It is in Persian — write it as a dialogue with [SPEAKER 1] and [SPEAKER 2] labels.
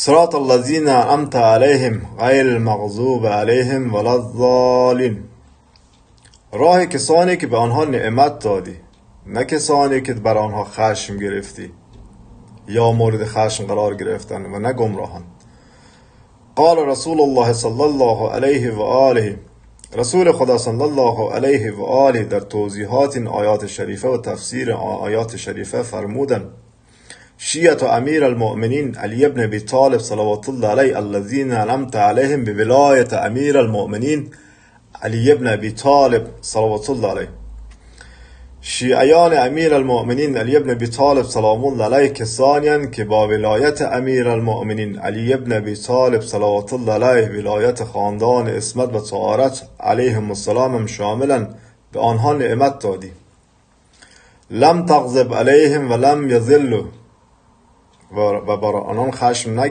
[SPEAKER 1] صراط الذین انعمت علیهم غیر المغضوب علیهم ولا الضالین. راه کسانی که به آنها نعمت دادی، نه کسانی که بر آنها خشم گرفتی یا مورد خشم قرار گرفتن و نه گمراهان. قال رسول الله صلی الله علیه و آله، رسول خدا صلی الله علیه و آله در توضیحات این آیات شریفه و تفسیر آیات شریفه فرمودند: شیعة امیر المؤمنین علی ابن ابی طالب صلوات الله علیه الذین انعمت علیهم بولایت امیر المؤمنین علی ابن ابی طالب صلوات الله علیه. شیعیان امیر المؤمنین علی ابن ابی طالب سلام الله علیه کسانی که با ولایت امیر المؤمنین علی ابن ابی طالب صلوات الله علیه ولایت خاندان عصمت و طهارت علیهم السلام هم شاملا به آنها نعمت دادی. لم تغضب علیهم و لم یذلوا، و بر آنان خشم نگرفتی